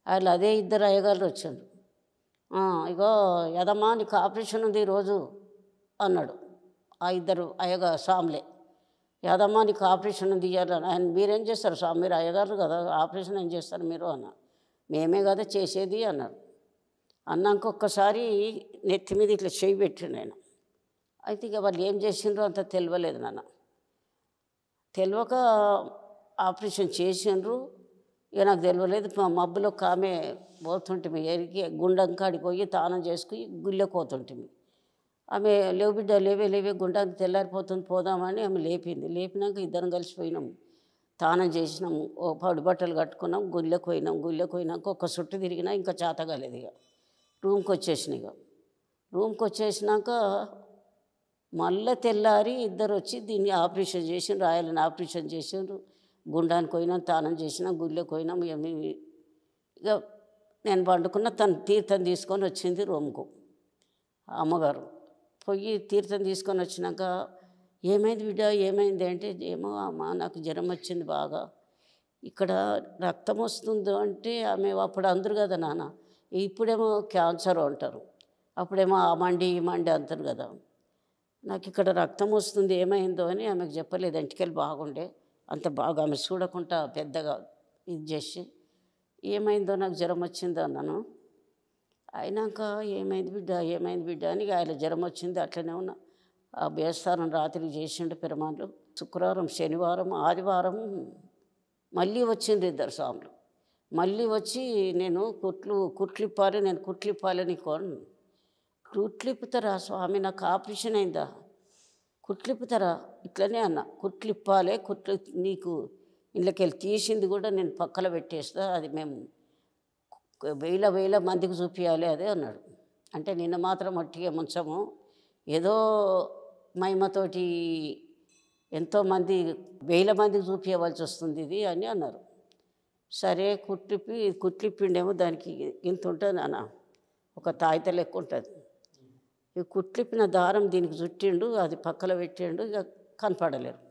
వాళ్ళు అదే ఇద్దరు అయ్యగారులు వచ్చారు. ఇగో యదమ్మా నీకు ఆపరేషన్ ఉంది ఈరోజు అన్నాడు. ఆ ఇద్దరు స్వాములే. యాదమ్మా నీకు ఆపరేషన్ ఉంది ఇయ్యాలి. ఆయన మీరేం చేస్తారు స్వామి, మీరు అయ్యగారు కదా, ఆపరేషన్ ఏం చేస్తారు మీరు అన్న. మేమే కదా చేసేది అన్నారు. అన్నాక ఒక్కసారి నెత్తి మీద ఇట్లా చేయి పెట్టిండు ఆయన. అయితే ఇక వాళ్ళు ఏం చేసిండ్రో అంత తెలియలేదు నాన్న. తెలియక ఆపరేషన్ చేసిండ్రు. ఇక నాకు తెలియలేదు. మా మబ్బులో ఒక ఆమె పోతుంటిమి, ఎరికి గుండం కాడికి పోయి తానం చేసుకుని గుళ్ళకి పోతుంటిమి. ఆమె లేవు బిడ్డ లేవే గుండానికి తెల్లారిపోతుంది పోదామని ఆమె లేపింది. లేపినాక ఇద్దరం కలిసిపోయినాం, తానం చేసినాము, ఓ పడి బట్టలు కట్టుకున్నాం, గుళ్ళకి పోయినాక ఒక్క చుట్టు తిరిగినా ఇంకా చేత కాలేదు. ఇక రూమ్కి వచ్చేసినాక మళ్ళీ తెల్లారి ఇద్దరు వచ్చి దీన్ని ఆపరేషన్ చేసిండ్రు, రాయాలని ఆపరేషన్ చేసిండ్రు. గుండానికి పోయినాం, తానం చేసినాం, గుళ్ళకి పోయినాం. ఇక నేను పండుకున్న, తను తీర్థం తీసుకొని వచ్చింది రూమ్కు. అమ్మగారు పోయి తీర్థం తీసుకొని వచ్చినాక ఏమైంది బిడ్డ ఏమైంది అంటే, ఏమో అమ్మ నాకు జ్వరం వచ్చింది బాగా, ఇక్కడ రక్తం వస్తుందో అంటే ఆమె అప్పుడు అందరు కదా నాన్న, ఇప్పుడేమో క్యాన్సర్ అంటారు, అప్పుడేమో ఆ మండి ఈ మండి అంటారు కదా, నాకు ఇక్కడ రక్తం వస్తుంది ఏమైందో అని ఆమెకు చెప్పలేదు. ఎంటికలు బాగుండే అంత బాగా ఆమె చూడకుండా పెద్దగా ఇది చేసి ఏమైందో నాకు జ్వరం వచ్చిందో అన్నాను. అయినాక ఏమైంది బిడ్డ అని ఆయన జ్వరం వచ్చింది అట్లనే ఉన్నా. ఆ బేస్తారం రాత్రి చేసిండు పెరమాన్లు. శుక్రవారం శనివారం ఆదివారం మళ్ళీ వచ్చిండ్రు ఇద్దరు స్వాములు. మళ్ళీ వచ్చి నేను కుట్లిప్పాలి నీకు. కుట్లిప్పుతారా స్వామి, నాకు ఆపరేషన్ అయిందా, కుట్లిప్పుతారా? ఇట్లనే అన్న. కుట్లిప్పాలి, నీకు ఇళ్ళకెళ్ళి తీసింది కూడా నేను పక్కన పెట్టేస్తా, అది మేము వేల మందికి చూపించాలి అదే అన్నాడు. అంటే నిన్న మాత్రం మట్టిగా ముంచము, ఏదో మహిమతోటి ఎంతోమంది 1000 మందికి చూపించవలసి వస్తుంది ఇది అని అన్నారు. సరే కుట్లిప్పిండేమో, దానికి ఇంత ఉంటుంది అన్న, ఒక తాయిత లెక్క ఉంటుంది. ఈ కుట్లిప్పిన దారం దీనికి చుట్టిండు, అది పక్కన పెట్టిండు, ఇక కనపడలేరు.